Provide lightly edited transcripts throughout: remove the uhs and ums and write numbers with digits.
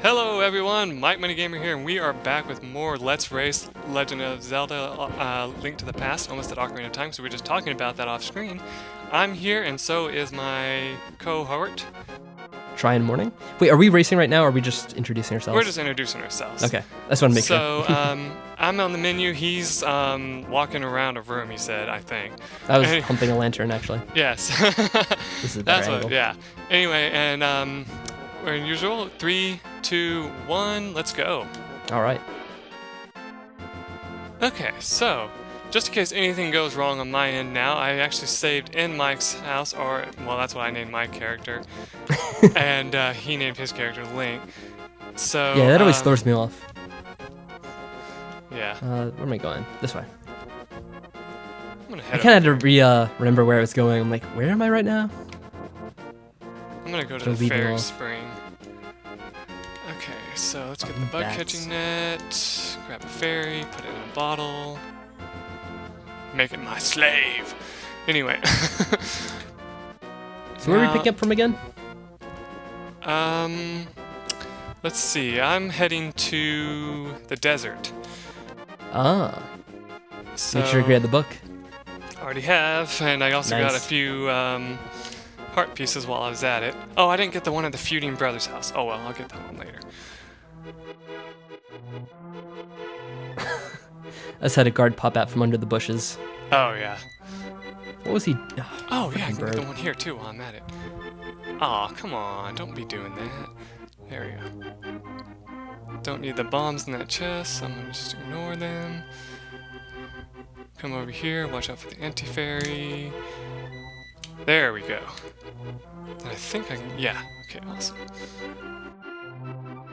Hello everyone, MikeMoneyGMR here, and we are back with more Let's Race Legend of Zelda Link to the Past, almost at Ocarina of Time, so we were just talking about that off screen. I'm here, and so is my cohort. Tryinmorning? Wait, are we racing right now, or are we just introducing ourselves? We're just introducing ourselves. Okay, I just want to make sure. So, I'm on the menu, he's walking around a room, he said, I think. I was humping a lantern, actually. Yes. This is a That's better angle. what, yeah. Anyway, and we're in usual, 3, 2, 1, let's go. Alright. Okay, so, just in case anything goes wrong on my end now, I actually saved in Mike's house, or, well, that's what I named my character, and he named his character Link. So Yeah, that always throws me off. Yeah. Where am I going? This way. I'm gonna I head kind of had to remember where I was going. I'm like, where am I right now? I'm gonna go to So the leave me fairy off. spring. Okay, so let's get the Bats. bug catching net, grab a fairy, put it in a bottle, make it my slave. Anyway. So where are we picking up from again? Let's see. I'm heading to the desert. Ah. So Make sure to grab the book. already have, and I also got a Nice. few heart pieces while I was at it. Oh, I didn't get the one at the feuding brother's house. Oh well, I'll get that one later. I just had a guard pop out from under the bushes. Oh yeah. What was he? Oh yeah, I can bird. get the one here too while I'm at it. Aw, come on, don't be doing that. There we go. Don't need the bombs in that chest, so I'm gonna just ignore them. Come over here, watch out for the anti-fairy. There we go. And I think I can, yeah, okay, awesome.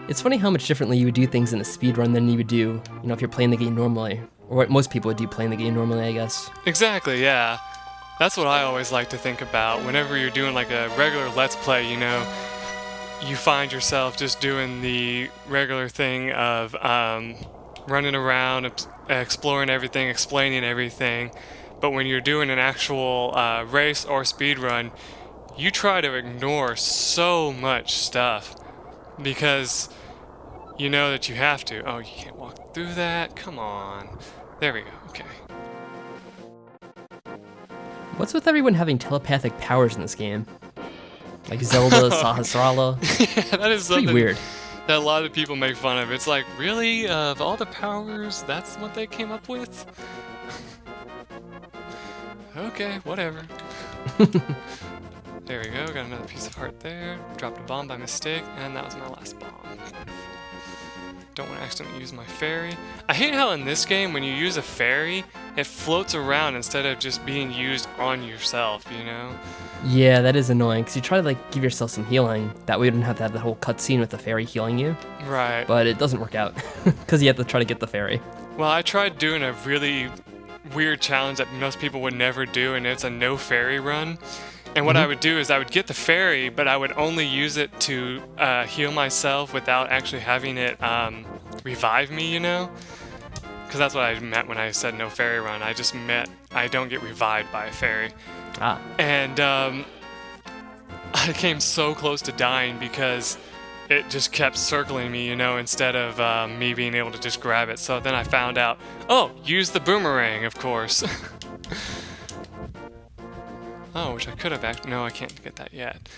It's funny how much differently you would do things in a speedrun than you would do, if you're playing the game normally. Or what most people would do playing the game normally, I guess. Exactly, yeah. That's what I always like to think about. Whenever you're doing like a regular Let's Play, you find yourself just doing the regular thing of running around, exploring everything, explaining everything. But when you're doing an actual race or speed run, you try to ignore so much stuff because you know that you have to. Oh, you can't walk through that? Come on. There we go. Okay. What's with everyone having telepathic powers in this game? Like Zelda, Sahasrara. Yeah, that is Pretty something weird. that a lot of people make fun of. It's like, really? Of all the powers, that's what they came up with? Okay, whatever. There we go, got another piece of heart there. Dropped a bomb by mistake, and that was my last bomb. Don't want to accidentally use my fairy. I hate how in this game, when you use a fairy, it floats around instead of just being used on yourself, Yeah, that is annoying, because you try to give yourself some healing. That way you don't have to have the whole cutscene with the fairy healing you. Right. But it doesn't work out, because you have to try to get the fairy. Well, I tried doing a really weird challenge that most people would never do, and it's a no fairy run. And what I would do is I would get the fairy, but I would only use it to heal myself without actually having it revive me, Because that's what I meant when I said no fairy run. I just meant I don't get revived by a fairy. Ah. And I came so close to dying because it just kept circling me, instead of me being able to just grab it. So then I found out, oh, use the boomerang, of course. Oh, which I could have no, I can't get that yet.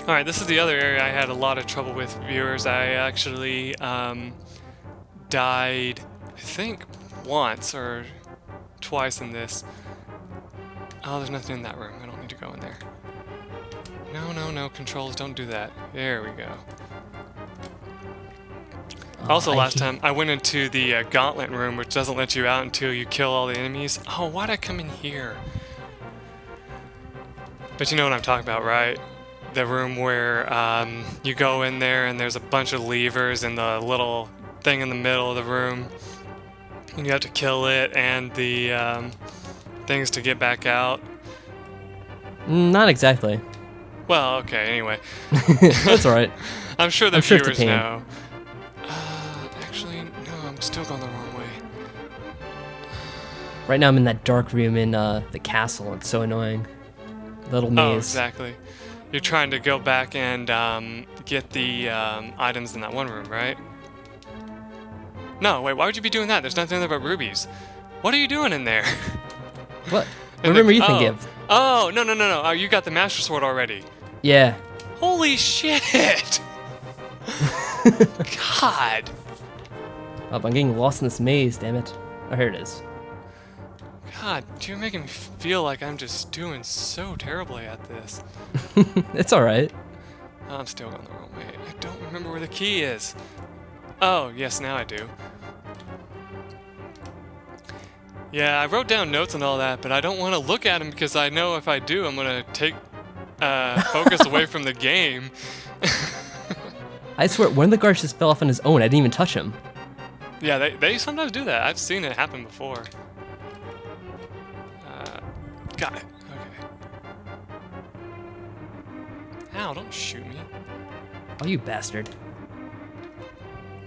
Alright, this is the other area I had a lot of trouble with, viewers. I actually died, I think, once or twice in this. Oh, there's nothing in that room. I don't need to go in there. No, controls, don't do that. There we go. Also, last time, I went into the gauntlet room, which doesn't let you out until you kill all the enemies. Oh, why'd I come in here? But you know what I'm talking about, right? The room where you go in there and there's a bunch of levers and the little thing in the middle of the room. And you have to kill it and the things to get back out. Not exactly. Well, okay, anyway. That's alright. I'm sure the I'm sure it's a viewers pain. know. Actually, no, I'm still going the wrong way. Right now I'm in that dark room in the castle. It's so annoying. Little maze. Oh, exactly. you're trying to go back and get the items in that one room, right? No, wait, why would you be doing that? There's nothing there but rubies. What are you doing in there? What? What room are you thinking of? Oh, no. Oh, you got the Master Sword already. Yeah. Holy shit! God. Oh, I'm getting lost in this maze, damn it. Oh, here it is. God, you're making me feel like I'm just doing so terribly at this. It's alright. I'm still going the wrong way. I don't remember where the key is. Oh, yes, now I do. Yeah, I wrote down notes and all that, but I don't want to look at them because I know if I do, I'm going to take focus away from the game. I swear, one of the guards just fell off on his own. I didn't even touch him. Yeah, they sometimes do that. I've seen it happen before. Got it. Okay. Ow, don't shoot me. Oh, you bastard.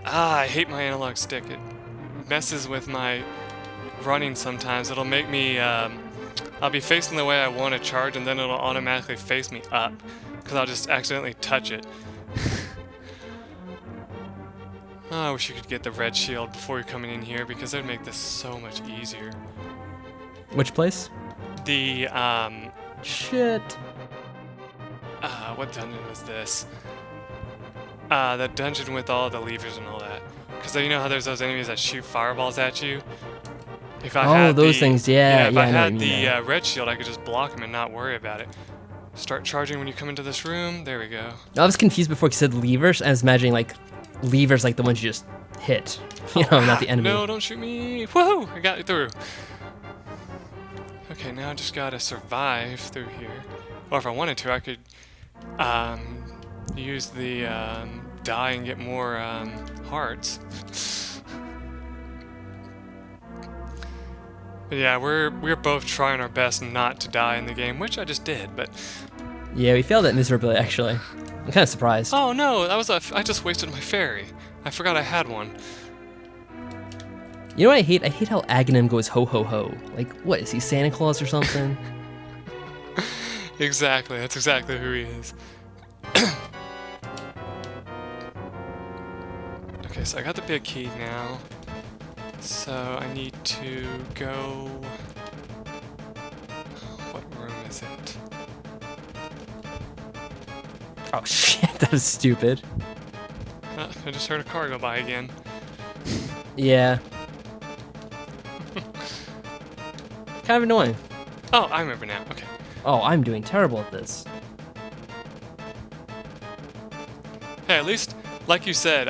Ah, I hate my analog stick. It messes with my running sometimes. It'll make me, I'll be facing the way I want to charge, and then it'll automatically face me up, because I'll just accidentally touch it. Oh, I wish you could get the red shield before you're coming in here, because it would make this so much easier. Which place? The, Shit. what dungeon was this? The dungeon with all the levers and all that. Because you know how there's those enemies that shoot fireballs at you? If I had those things, yeah. If I I know had what you mean the red shield, I could just block them and not worry about it. Start charging when you come into this room. There we go. I was confused before you said levers. I was imagining like levers like the ones you just hit. You know, not the enemy. No, don't shoot me. Woohoo! I got it through. Okay, now I just gotta survive through here. Or if I wanted to, I could use the die and get more hearts. But yeah, we're both trying our best not to die in the game, which I just did, but... Yeah, we failed it miserably, actually. I'm kind of surprised. Oh no, that was I just wasted my fairy. I forgot I had one. You know what I hate? I hate how Aghanim goes ho ho ho. Like, what, is he Santa Claus or something? Exactly, that's exactly who he is. Okay, so I got the big key now. So I need to go... What room is it? Oh shit, that was stupid. I just heard a car go by again. Yeah. Kind of annoying. Oh, I remember now. Okay. Oh, I'm doing terrible at this. Hey, at least, like you said,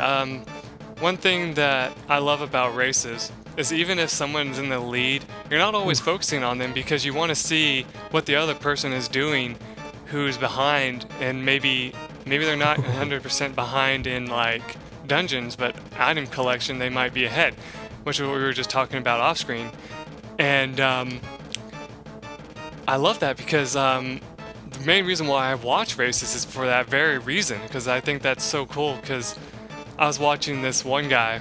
one thing that I love about races is even if someone's in the lead, you're not always focusing on them because you want to see what the other person is doing who's behind, and maybe they're not 100% behind in like dungeons, but item collection they might be ahead, which is what we were just talking about off screen. And I love that because the main reason why I watch races is for that very reason, because I think that's so cool. Because I was watching this one guy,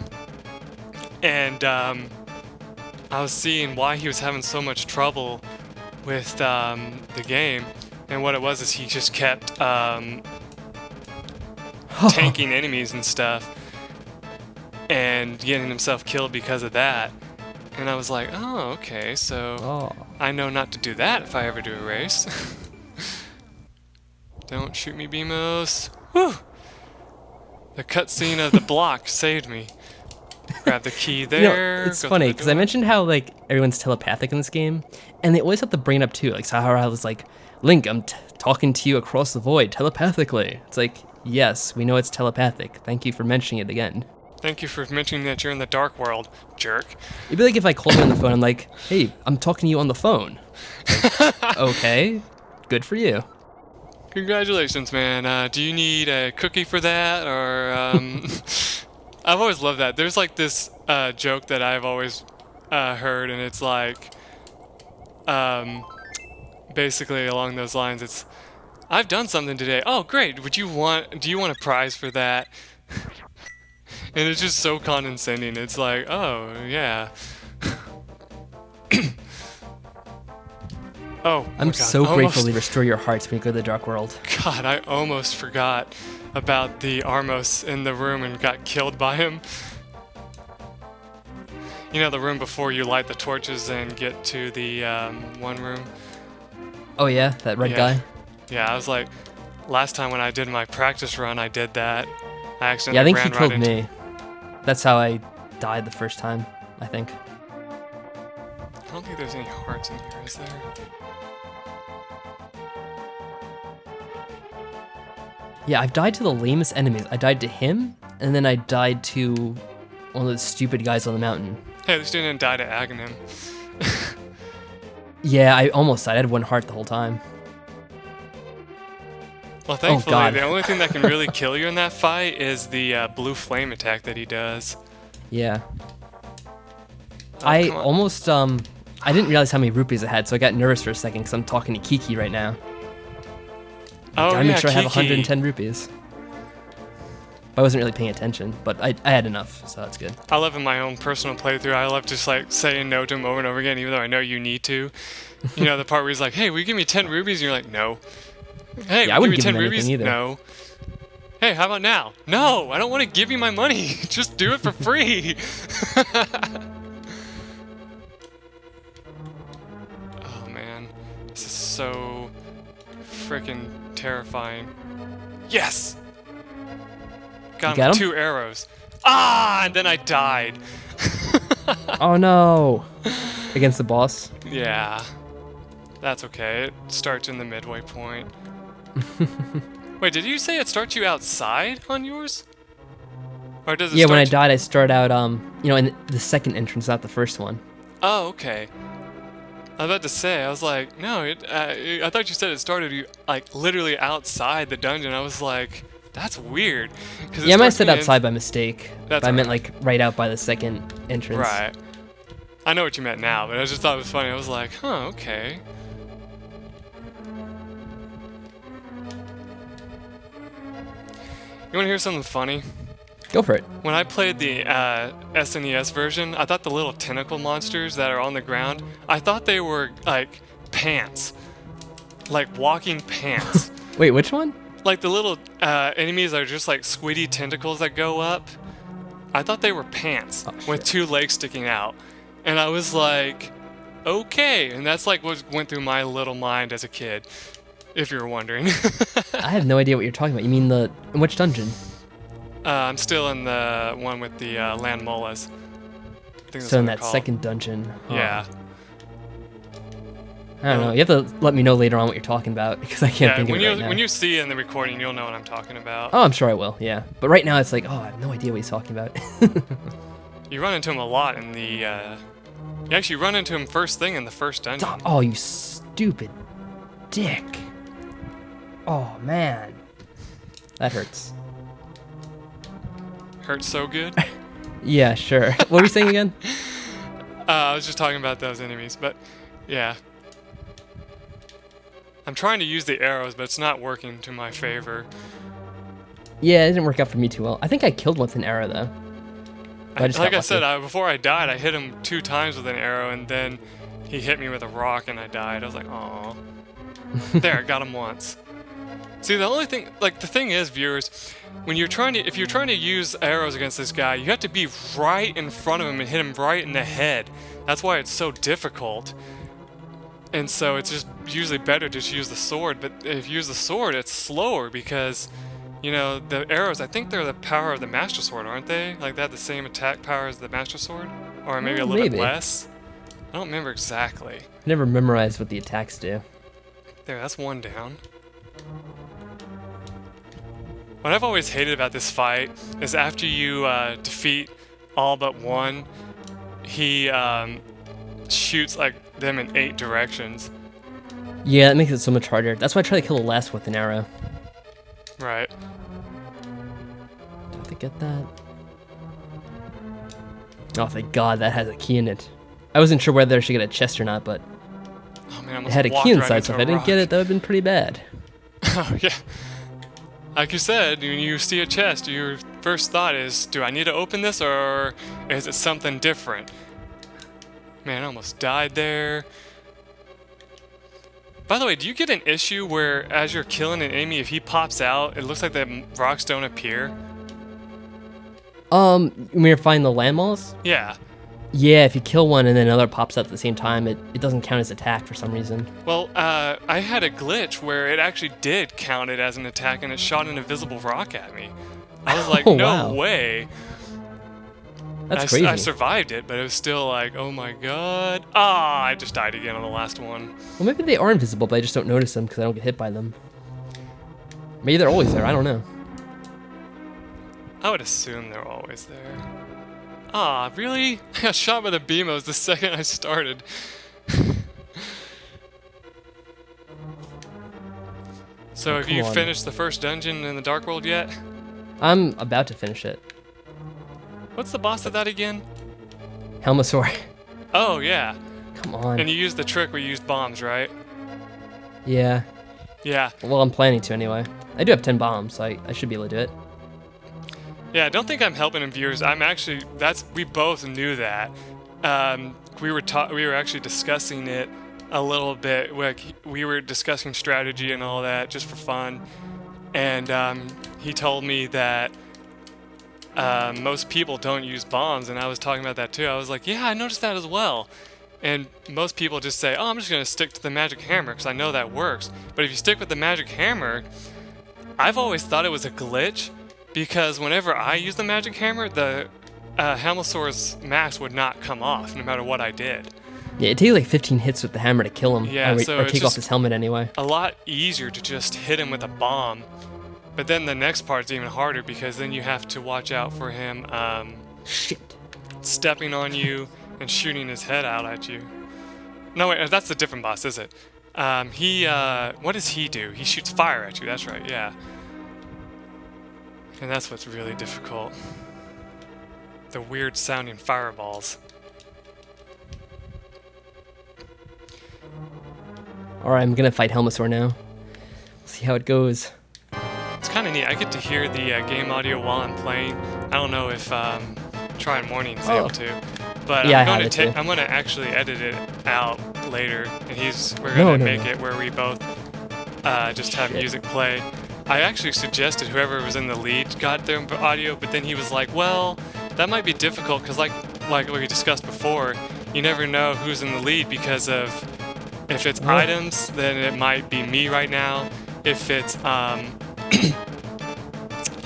and I was seeing why he was having so much trouble with the game, and what it was is he just kept tanking enemies and stuff, and getting himself killed because of that. And I was like, oh, okay, so I know not to do that if I ever do a race. Don't shoot me, Beamos. Whew! The cutscene of the block saved me. Grab the key there. You know, it's funny because I mentioned how like everyone's telepathic in this game, and they always have to bring it up too. Like Sahara was like, "Link, I'm talking to you across the void telepathically." It's like, yes, we know it's telepathic. Thank you for mentioning it again. Thank you for mentioning that you're in the dark world, jerk. It'd be like if I called you on the phone. I'm like, "Hey, I'm talking to you on the phone." Like, okay, good for you. Congratulations, man. Do you need a cookie for that, or I've always loved that. There's like this joke that I've always heard, and it's like basically along those lines. It's, I've done something today. Oh, great. Do you want a prize for that? And it's just so condescending. It's like, oh, yeah. Oh, I'm my God. so grateful they restore your hearts when you go to the Dark World. God, I almost forgot about the Armos in the room and got killed by him. You know, the room before you light the torches and get to the one room? Oh yeah, that red guy? Yeah, I was like, last time when I did my practice run, I did that. I Yeah, accidentally I think ran he killed right into... me. That's how I died the first time, I think. I don't think there's any hearts in here, is there? Yeah, I've died to the lamest enemies. I died to him, and then I died to one of those stupid guys on the mountain. Hey, this dude didn't die to Aghanim. Yeah, I almost died. I had one heart the whole time. Well, thankfully, God. the only thing that can really kill you in that fight is the blue flame attack that he does. Yeah. Oh, I come on. almost, I didn't realize how many rupees I had, so I got nervous for a second because I'm talking to Kiki right now. Oh, Gotta yeah, make sure I have Kiki. 110 rupees. I wasn't really paying attention, but I had enough, so that's good. I love in my own personal playthrough, I love just like saying no to him over and over again, even though I know you need to. You know, the part where he's like, hey, will you give me 10 rubies? And you're like, no. Hey, Yeah, I will you wouldn't give give me 10 him rubies? anything either. No. Hey, how about now? No, I don't want to give you my money. Just do it for free. Oh, man. This is so freaking terrifying. Yes! Got him got with him? 2 arrows. Ah, and then I died. Oh no! Against the boss? Yeah. That's okay. It starts in the midway point. Wait, did you say it starts you outside on yours? Or does it Yeah, when I start died, I start out, in the second entrance, not the first one. Oh, okay. I was about to say, I was like, no, I thought you said it started you, like, literally outside the dungeon. I was like, that's weird. Yeah, I might have said outside by mistake. That's But I meant, alright. like, right out by the second entrance. Right. I know what you meant now, but I just thought it was funny. I was like, huh, okay. You want to hear something funny? Go for it. When I played the SNES version, I thought the little tentacle monsters that are on the ground, I thought they were, like, pants. Like, walking pants. Wait, which one? Like, the little enemies are just, like, squiddy tentacles that go up. I thought they were pants with 2 legs sticking out. And I was like, okay. And that's, like, what went through my little mind as a kid, if you're wondering. I have no idea what you're talking about. You mean in which dungeon? I'm still in the one with the land molas. I think that's So in what they're that called. second dungeon. Huh. Yeah. I don't know. You have to let me know later on what you're talking about because I can't Yeah, think of when it you right now. when you see it in the recording, you'll know what I'm talking about. Oh, I'm sure I will. Yeah, but right now it's like, oh, I have no idea what he's talking about. You run into him a lot in the. You actually run into him first thing in the first dungeon. Oh, you stupid dick. Oh man, that hurts. Hurts so good. Yeah, sure. What were you saying again? I was just talking about those enemies, but yeah. I'm trying to use the arrows, but it's not working to my favor. Yeah, it didn't work out for me too well. I think I killed one with an arrow though. But I just Like got I said, lucky. before I died, I hit him 2 times with an arrow, and then he hit me with a rock, and I died. I was like, aw. There, I got him once. See, the only thing, like, the thing is, viewers, when you're trying to, if you're trying to use arrows against this guy, you have to be right in front of him and hit him right in the head. That's why it's so difficult. And so it's just usually better to just use the sword, but if you use the sword, it's slower because, you know, the arrows, I think they're the power of the Master Sword, aren't they? Like, they have the same attack power as the Master Sword? Or maybe a little bit maybe. less? I don't remember exactly. Never memorized what the attacks do. There, that's 1 down. What I've always hated about this fight is after you defeat all but one, he shoots like them in 8 directions. Yeah, it makes it so much harder. That's why I try to kill the last with an arrow. Right. Don't they get that? Oh, thank God, that has a key in it. I wasn't sure whether I should get a chest or not, but Oh man, I it almost had a walked key right inside, so into if a I didn't get rock. it, that would have been pretty bad. Oh yeah. Like you said, when you see a chest, your first thought is, do I need to open this or is it something different? Man, I almost died there. By the way, do you get an issue where as you're killing an enemy, if he pops out, it looks like the rocks don't appear? When you're finding the landmalls? Yeah. Yeah, if you kill one and then another pops up at the same time, it doesn't count as attack for some reason. Well, I had a glitch where it actually did count it as an attack and it shot an invisible rock at me. I was like, Oh, no wow. way. That's crazy. I survived it, but it was still like, oh my god. Ah, I just died again on the last one. Well, maybe they are invisible, but I just don't notice them because I don't get hit by them. Maybe they're always there. I don't know. I would assume they're always there. Ah, really? I got shot by the BMOs the second I started. So have Come you on. finished the first dungeon in the Dark World yet? I'm about to finish it. What's the boss of that again? Helmosaur. Oh, yeah. Come on. And you used the trick where you used bombs, right? Yeah. Yeah. Well, I'm planning to anyway. I do have 10 bombs, so I should be able to do it. Yeah, I don't think I'm helping in viewers. I'm actually, we both knew that. We were actually discussing it a little bit. We were discussing strategy and all that just for fun. And he told me that most people don't use bombs, and I was talking about that too. I was like, yeah, I noticed that as well. And most people just say, oh, I'm just going to stick to the magic hammer because I know that works. But if you stick with the magic hammer, I've always thought it was a glitch because whenever I use the magic hammer, the Helmosaur's mask would not come off no matter what I did. Yeah, it takes like 15 hits with the hammer to kill him. Yeah, so or it's take off just his helmet anyway. a lot easier to just hit him with a bomb. But then the next part's even harder because then you have to watch out for him Shit. stepping on you and shooting his head out at you. No, wait, that's a different boss, is it? What does he do? He shoots fire at you, that's right, yeah. And that's what's really difficult. The weird sounding fireballs. Alright, I'm gonna fight Helmosaur now. See how it goes. It's kind of neat. I get to hear the game audio while I'm playing. I don't know if Tryinmorning is able to, but Yeah, I'm gonna actually edit it out later, and we're gonna make it where we both just have music play. I actually suggested whoever was in the lead got their audio, but then he was like, well, that might be difficult because like we discussed before, you never know who's in the lead because of if it's items, then it might be me right now. If it's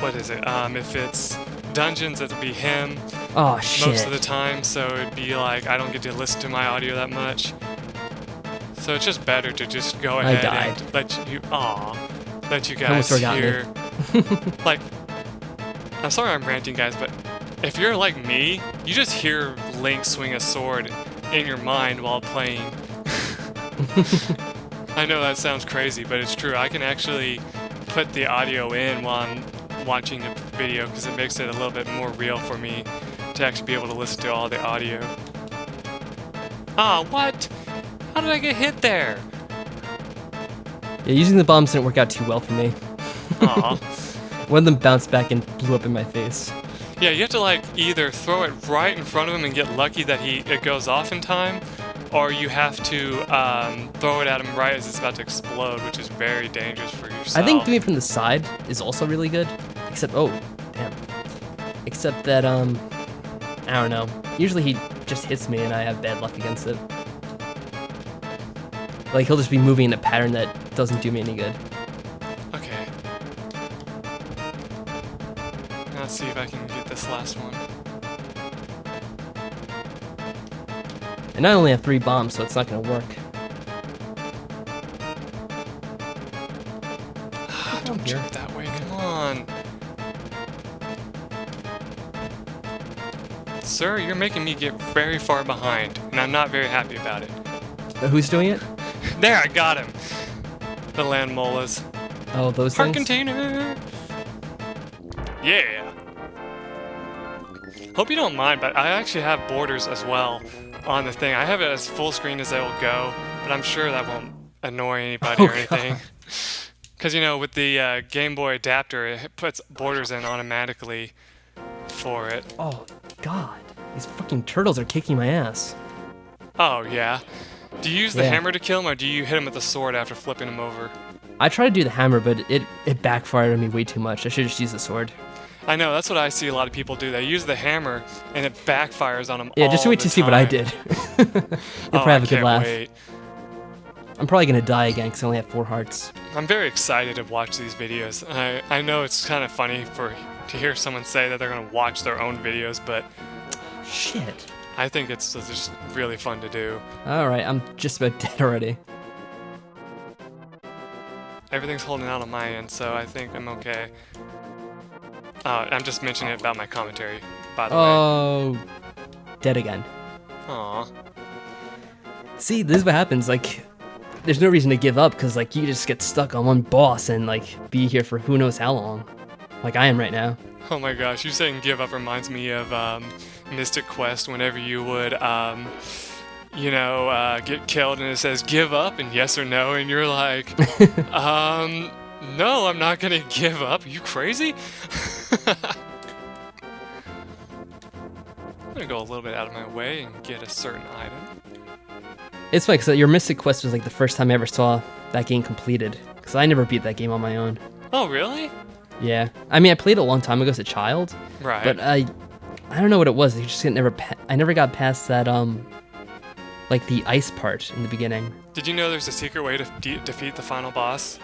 what is it? If it's dungeons, it'll be him. Oh shit. Most of the time, so it'd be like I don't get to listen to my audio that much. So it's just better to just go ahead and let you guys hear. Like, I'm sorry I'm ranting, guys, but if you're like me, you just hear Link swing a sword in your mind while playing. I know that sounds crazy, but it's true. I can actually put the audio in while I'm watching the video because it makes it a little bit more real for me to actually be able to listen to all the audio. Ah, what? How did I get hit there? Yeah, using the bombs didn't work out too well for me. Aw. One of them bounced back and blew up in my face. Yeah, you have to like either throw it right in front of him and get lucky that it goes off in time, or you have to throw it at him right as it's about to explode, which is very dangerous for yourself. I think doing it from the side is also really good. Except, oh, damn. Except that, I don't know. Usually he just hits me and I have bad luck against it. Like, he'll just be moving in a pattern that doesn't do me any good. Okay. Now let's see if I can get this last one. And I only have 3 bombs, so it's not gonna work. Don't jump that way, come on. Sir, you're making me get very far behind, and I'm not very happy about it. Who's doing it? There, I got him. The land molas. Oh, those Park things? container. Yeah. Hope you don't mind, but I actually have borders as well on the thing. I have it as full screen as it'll go, but I'm sure that won't annoy anybody or anything. Because, you know, with the Game Boy adapter, it puts borders in automatically for it. Oh, God. These fucking turtles are kicking my ass. Oh, yeah. Do you use the Yeah. hammer to kill him, or do you hit him with the sword after flipping him over? I tried to do the hammer, but it backfired on me way too much. I should just use the sword. I know, that's what I see a lot of people do. They use the hammer, and it backfires on them Yeah, all just wait the to see what I time. did. You'll probably have a good can't laugh. wait. I'm probably gonna die again because I only have 4 hearts. I'm very excited to watch these videos. I know it's kind of funny to hear someone say that they're going to watch their own videos, but Shit. I think it's just really fun to do. Alright, I'm just about dead already. Everything's holding out on my end, so I think I'm okay. I'm just mentioning it about my commentary, by the way. Oh, dead again. Aw. See, this is what happens. Like, there's no reason to give up because like you just get stuck on one boss and like be here for who knows how long, like I am right now. Oh my gosh, you saying give up reminds me of Mystic Quest whenever you would, get killed and it says give up and yes or no, and you're like, no, I'm not gonna give up. Are you crazy? I'm gonna go a little bit out of my way and get a certain item. It's funny because your Mystic Quest was like the first time I ever saw that game completed because I never beat that game on my own. Oh, really? Yeah, I mean I played it a long time ago as a child, Right. but I don't know what it was. I never got past that like the ice part in the beginning. Did you know there's a secret way to defeat the final boss?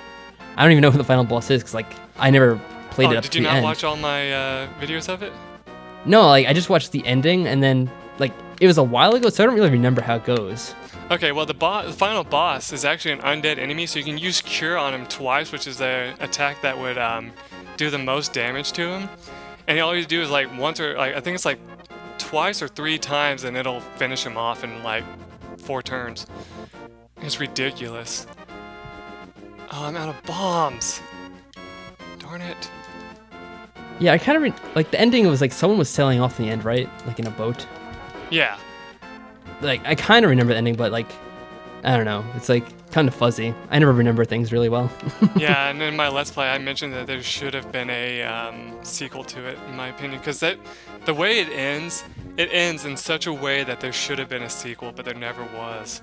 I don't even know who the final boss is because like I never played it up Did to you the not end. watch all my videos of it? No, like I just watched the ending and then like it was a while ago, so I don't really remember how it goes. Okay, well the final boss is actually an undead enemy, so you can use Cure on him twice, which is the attack that would do the most damage to him. And all you do is like once or like I think it's like twice or 3 times, and it'll finish him off in like 4 turns. It's ridiculous. Oh, I'm out of bombs. Darn it. Yeah, I kind of like the ending was like someone was sailing off in the end, right? Like in a boat. Yeah. Like I kind of remember the ending, but like I don't know. It's like kind of fuzzy. I never remember things really well. Yeah, and in my Let's Play, I mentioned that there should have been a sequel to it, in my opinion, because the way it ends in such a way that there should have been a sequel, but there never was.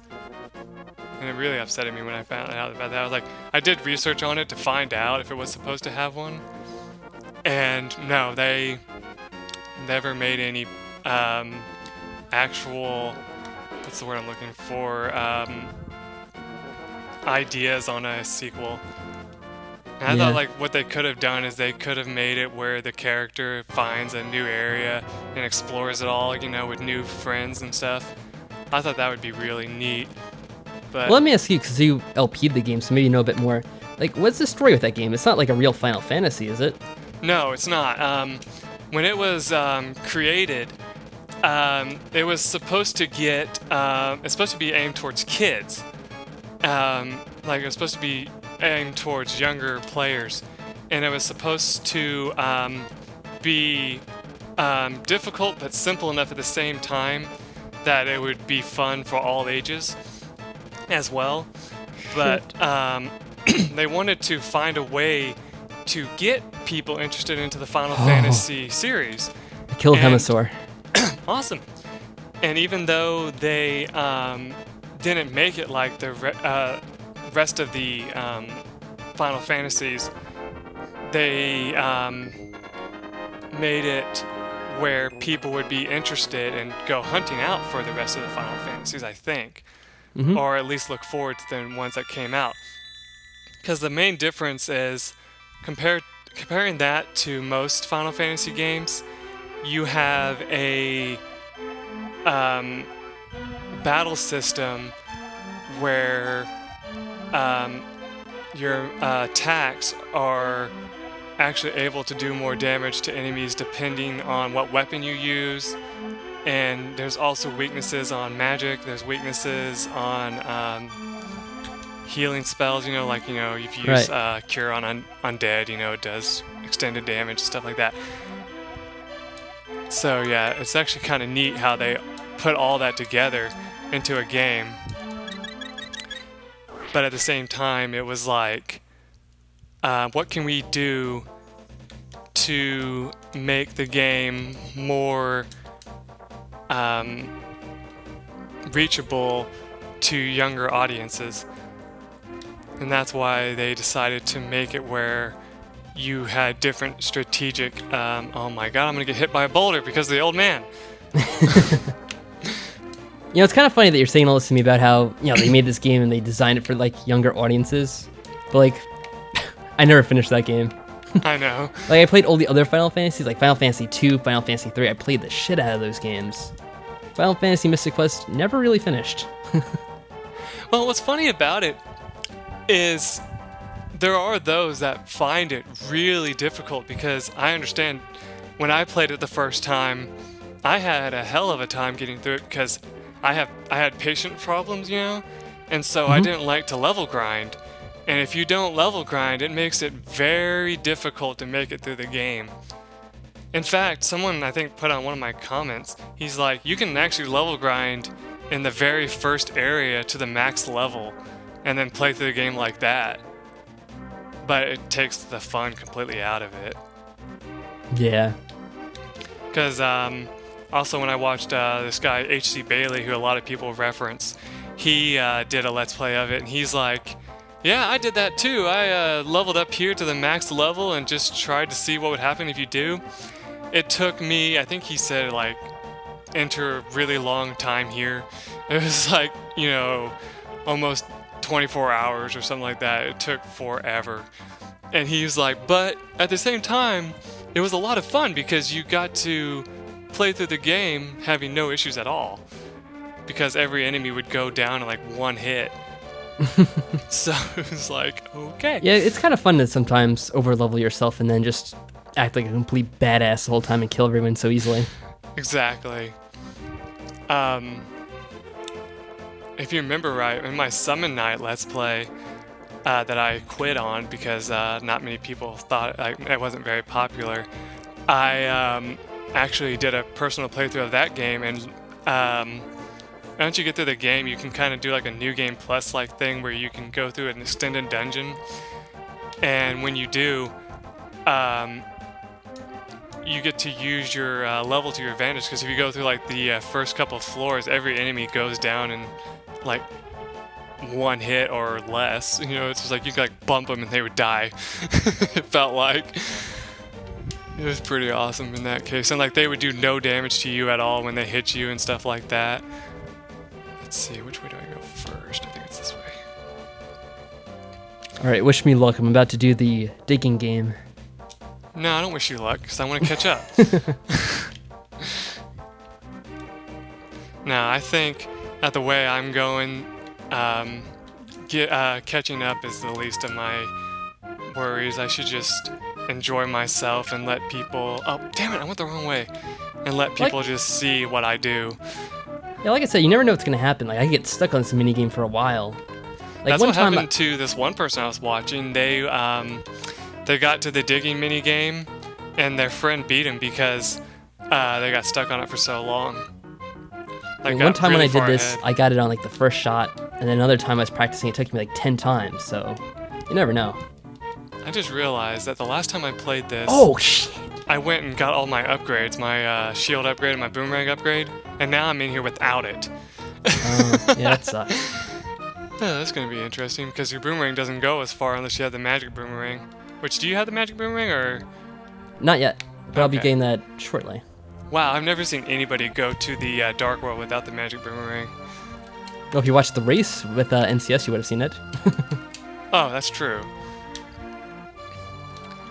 And it really upset me when I found out about that. I was like, I did research on it to find out if it was supposed to have one, and no, they never made any actual, what's the word I'm looking for, ideas on a sequel. And I thought like what they could have done is they could have made it where the character finds a new area and explores it all, with new friends and stuff. I thought that would be really neat. But Well, let me ask you, because you LP'd the game, so maybe you know a bit more. Like, what's the story with that game? It's not like a real Final Fantasy, is it? no, it's not. When it was created, it was supposed to it's supposed to be aimed towards kids. Like it was supposed to be aimed towards younger players, and it was supposed to be difficult but simple enough at the same time that it would be fun for all ages as well. But they wanted to find a way to get people interested into the Final Fantasy series. I killed And- Hemasaur. Awesome. And even though they didn't make it like the rest of the Final Fantasies, they made it where people would be interested and go hunting out for the rest of the Final Fantasies, I think. Mhm. Or at least look forward to the ones that came out. Because the main difference is, comparing that to most Final Fantasy games, you have a battle system where your attacks are actually able to do more damage to enemies depending on what weapon you use. And there's also weaknesses on magic, there's weaknesses on healing spells, if you use Cure on Undead, it does extended damage, stuff like that. So yeah, it's actually kind of neat how they put all that together into a game. But at the same time, it was like, what can we do to make the game more reachable to younger audiences. And that's why they decided to make it where you had different strategic, oh my god, I'm gonna get hit by a boulder because of the old man. You know, it's kind of funny that you're saying all this to me about how, you know, they made this game and they designed it for like younger audiences. But like, I never finished that game. I know. Like, I played all the other Final Fantasies, like Final Fantasy 2, Final Fantasy 3. I played the shit out of those games. Final Fantasy Mystic Quest never really finished. Well, what's funny about it is there are those that find it really difficult, because I understand when I played it the first time, I had a hell of a time getting through it because I had patient problems, you know, and so I didn't like to level grind. And if you don't level grind, it makes it very difficult to make it through the game. In fact, someone I think put on one of my comments, he's like, you can actually level grind in the very first area to the max level and then play through the game like that. But it takes the fun completely out of it. Yeah. Because also when I watched this guy H.C. Bailey, who a lot of people reference, he did a Let's Play of it, and he's like, yeah, I did that too. I leveled up here to the max level and just tried to see what would happen if you do. It took me, I think he said, like, enter a really long time here. It was like, you know, almost 24 hours or something like that. It took forever. And he's like, but at the same time, it was a lot of fun because you got to play through the game having no issues at all. Because every enemy would go down in like one hit. So it was like, okay. Yeah, it's kind of fun to sometimes over-level yourself and then just act like a complete badass the whole time and kill everyone so easily. Exactly. If you remember right, in my Summon Night Let's Play that I quit on because not many people thought it wasn't very popular, I actually did a personal playthrough of that game, and once you get through the game, you can kind of do like a New Game Plus like thing where you can go through an extended dungeon, and when you do, you get to use your level to your advantage, because if you go through like the first couple of floors, every enemy goes down in like one hit or less. You know, it's just like you could like bump them and they would die. It felt like. It was pretty awesome in that case, and like they would do no damage to you at all when they hit you and stuff like that. Let's see, which way do I go first? I think it's this way. Alright, wish me luck. I'm about to do the digging game. No, I don't wish you luck, because I want to catch up. Now, I think that the way I'm going, catching up is the least of my worries. I should just enjoy myself and let people... Oh, damn it, I went the wrong way. And let people just see what I do. Yeah, like I said, you never know what's going to happen. Like, I could get stuck on this minigame for a while. Like, That's one what time happened to this one person I was watching. They got to the digging mini game, and their friend beat him because they got stuck on it for so long. Like, one time really when I did this, ahead. I got it on like the first shot, and then another time I was practicing, it took me like 10 times, so you never know. I just realized that the last time I played this, Oh, shit! I went and got all my upgrades, my shield upgrade and my boomerang upgrade, and now I'm in here without it. Yeah, that sucks. Yeah, that's going to be interesting, because your boomerang doesn't go as far unless you have the magic boomerang. Which, do you have the magic boomerang, or...? Not yet, but I'll be Okay. getting that shortly. Wow, I've never seen anybody go to the Dark World without the magic boomerang. Well, if you watched the race with NCS, you would have seen it. Oh, that's true.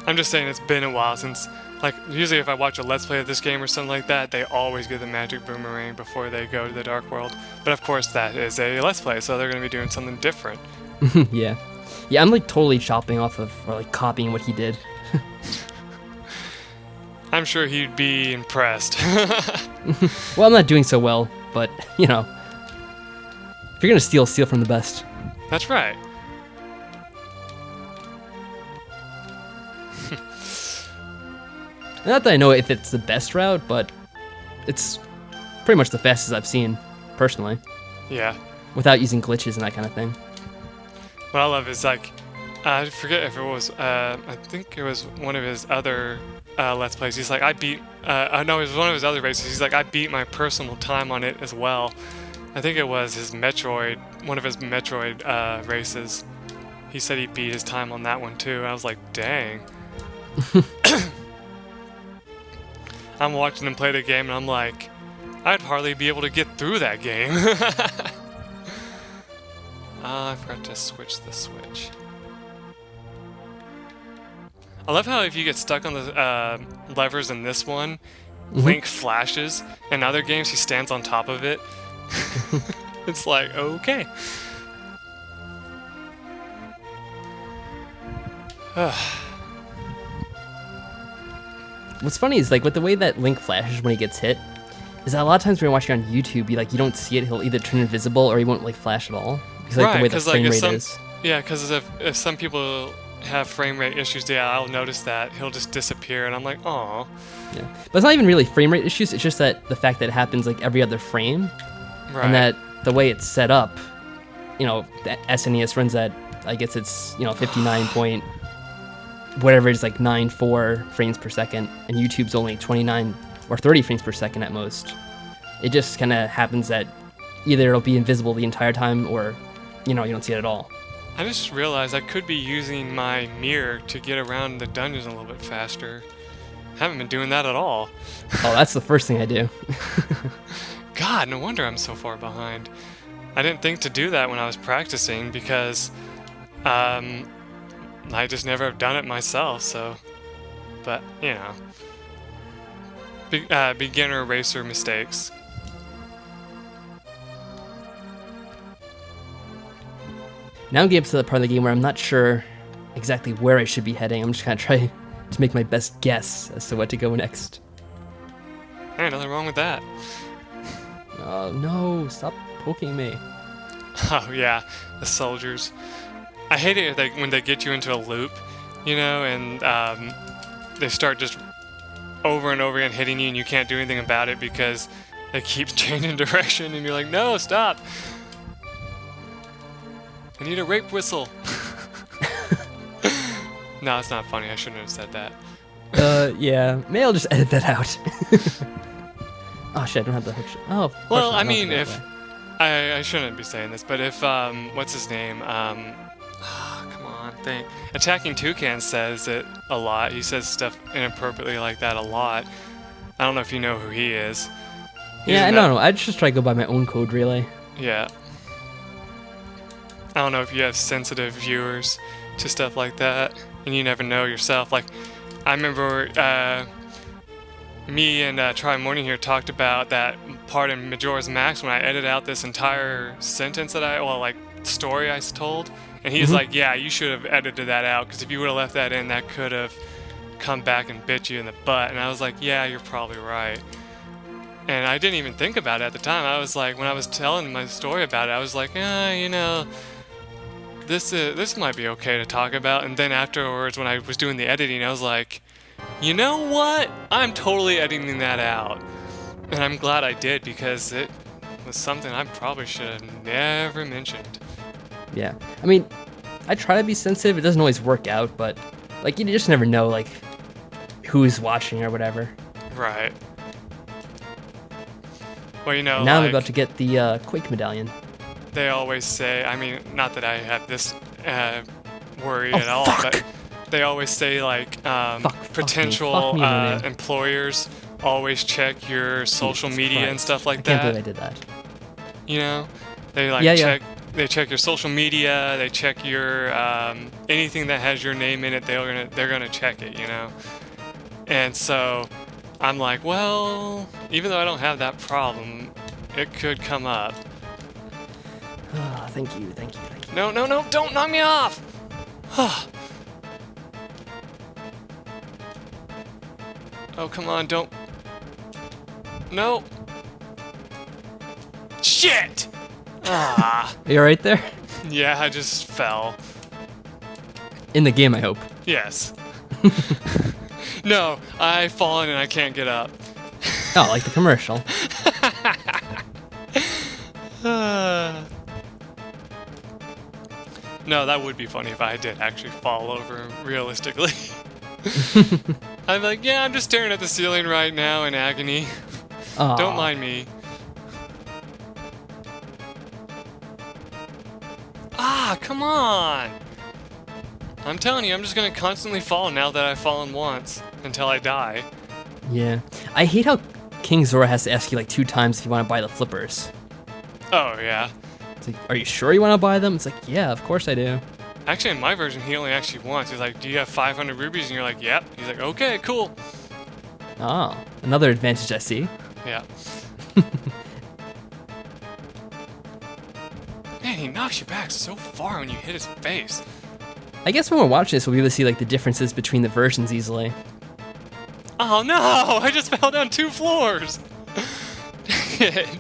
I'm just saying it's been a while since... Like, usually if I watch a Let's Play of this game or something like that, they always get the magic boomerang before they go to the Dark World. But of course, that is a Let's Play, so they're going to be doing something different. Yeah. Yeah, I'm like totally chopping off of, or like copying what he did. I'm sure he'd be impressed. Well, I'm not doing so well, but, you know. If you're going to steal, steal from the best. That's right. Not that I know if it's the best route, but it's pretty much the fastest I've seen, personally, Yeah. without using glitches and that kind of thing. What I love is, like, I forget if it was, I think it was one of his other Let's Plays. He's like, no, it was one of his other races. He's like, I beat my personal time on it as well. I think it was his Metroid one of his Metroid races. He said he beat his time on that one too. I was like, dang. I'm watching him play the game and I'm like, I'd hardly be able to get through that game. I forgot to switch the switch. I love how if you get stuck on the levers in this one, Link flashes. In other games, he stands on top of it. It's like, okay. What's funny is like with the way that Link flashes when he gets hit, is that a lot of times when you're watching on YouTube, you don't see it. He'll either turn invisible or he won't like flash at all. Because like the way the frame rate is. Yeah, because if some people have frame rate issues, yeah, I'll notice that he'll just disappear, and I'm like, oh. Yeah, but it's not even really frame rate issues. It's just that the fact that it happens like every other frame, and that the way it's set up, the SNES runs at, I guess it's 59 point whatever it is, like 94 frames per second, and YouTube's only 29 or 30 frames per second at most. It just kind of happens that either it'll be invisible the entire time, or you don't see it at all. I just realized I could be using my mirror to get around the dungeons a little bit faster. Haven't been doing that at all. Oh, that's the first thing I do. God, no wonder I'm so far behind. I didn't think to do that when I was practicing because I just never have done it myself, so... But, beginner racer mistakes. Now I'm getting to the part of the game where I'm not sure exactly where I should be heading. I'm just kind of trying to make my best guess as to what to go next. Hey, nothing wrong with that. Oh, no, stop poking me. Oh, yeah, the soldiers. I hate it when they get you into a loop, and they start just over and over again hitting you and you can't do anything about it because they keep changing direction and you're like, no, stop. I need a rape whistle. No, it's not funny. I shouldn't have said that. Yeah. Maybe I'll just edit that out. Oh, shit, I don't have the hook. Oh, well, I mean, if... I shouldn't be saying this, but if, what's his name? Come on, think. Attacking Toucan says it a lot. He says stuff inappropriately like that a lot. I don't know if you know who he is. Yeah, I don't know. I just try to go by my own code relay. Yeah. I don't know if you have sensitive viewers to stuff like that, and you never know yourself. Like, I remember me and Tryinmorning here talked about that part in Majora's Mask when I edited out this entire sentence that story I told, and he was like, yeah, you should have edited that out, because if you would have left that in, that could have come back and bit you in the butt. And I was like, yeah, you're probably right. And I didn't even think about it at the time. I was like, when I was telling my story about it, I was like, this might be okay to talk about. And then afterwards, when I was doing the editing, I was like, you know what? I'm totally editing that out. And I'm glad I did, because it was something I probably should have never mentioned. Yeah. I mean, I try to be sensitive. It doesn't always work out, but you just never know who's watching or whatever. Right. Well, now I'm about to get the Quake medallion. They always say, I mean, not that I have this worry at all, fuck. but they always say potential employers always check your social media and stuff like that. I can't believe I did that. They they check your social media, they check your anything that has your name in it, they're gonna check it, And so I'm like, well, even though I don't have that problem, it could come up. Oh, thank you. No, don't knock me off! Oh, come on, don't... No! Shit! Ah. Are you right there? Yeah, I just fell. In the game, I hope. Yes. No, I've fallen and I can't get up. Oh, like the commercial. No, that would be funny if I did actually fall over realistically. I'm like, yeah, I'm just staring at the ceiling right now in agony. Don't mind me. Ah, come on! I'm telling you, I'm just gonna constantly fall now that I've fallen once until I die. Yeah. I hate how King Zora has to ask you like 2 times if you want to buy the flippers. Oh, yeah. It's like, are you sure you want to buy them? It's like, yeah, of course I do. Actually, in my version, he only actually once. He's like, do you have 500 rubies? And you're like, yep. He's like, okay, cool. Oh, another advantage I see. Yeah. Man, he knocks you back so far when you hit his face. I guess when we're watching this, we'll be able to see like the differences between the versions easily. Oh no! I just fell down 2 floors! Dang it.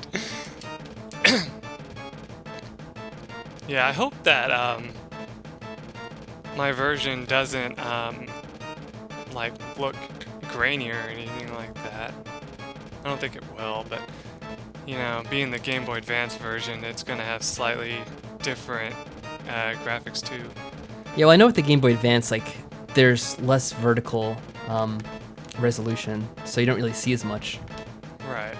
Yeah, I hope that my version doesn't like look grainier or anything like that. I don't think it will, but you know, being the Game Boy Advance version, it's gonna have slightly different graphics too. Yeah, well, I know with the Game Boy Advance, like, there's less vertical resolution, so you don't really see as much. Right.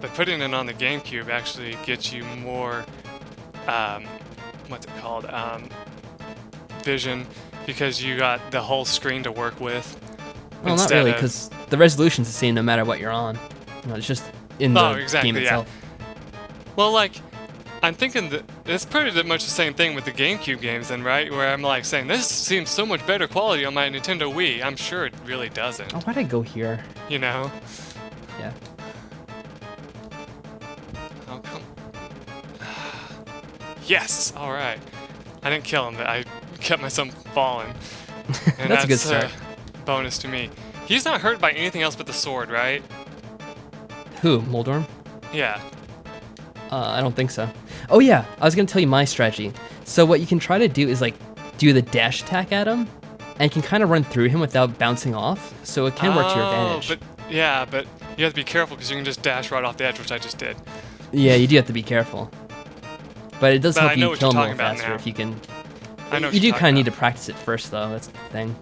But putting it on the GameCube actually gets you more, what's it called, vision, because you got the whole screen to work with. Well, not really, because the resolution's the same no matter what you're on. You know, it's just in the game itself. Well, like, I'm thinking that it's pretty much the same thing with the GameCube games then, right? Where I'm like saying, this seems so much better quality on my Nintendo Wii. I'm sure it really doesn't. Oh, why'd I go here? You know? Yeah. Oh, come. Yes! Alright. I didn't kill him, but I kept myself falling. And That's a good start. Bonus to me. He's not hurt by anything else but the sword, right? Who? Moldorm? Yeah. I don't think so. Oh yeah, I was gonna tell you my strategy. So what you can try to do is like do the dash attack at him, and you can kind of run through him without bouncing off. So it can work to your advantage. But yeah, but you have to be careful because you can just dash right off the edge, which I just did. Yeah, you do have to be careful. But it does help you kill him a little faster now. if you can. I know You do kind of need to practice it first, though. That's the thing.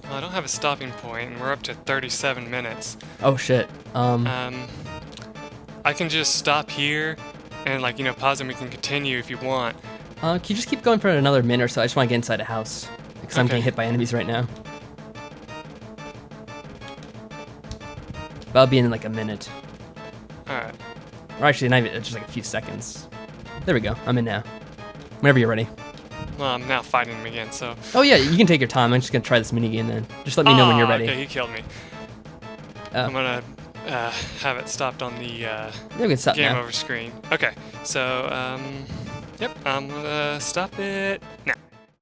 Well, I don't have a stopping point, and we're up to 37 minutes. Oh shit. I can just stop here, and like, you know, pause and we can continue if you want. Can you just keep going for another minute or so? I just want to get inside a house because I'm getting hit by enemies right now. But I'll be in like a minute. Alright. Or actually, not even, just like a few seconds. There we go. I'm in now. Whenever you're ready. Well, I'm now fighting him again, so... Oh yeah, you can take your time. I'm just gonna try this minigame then. Just let me know when you're ready. Okay, he killed me. I'm gonna have it stopped on the game over screen. Okay, so, yep, I'm gonna stop it now.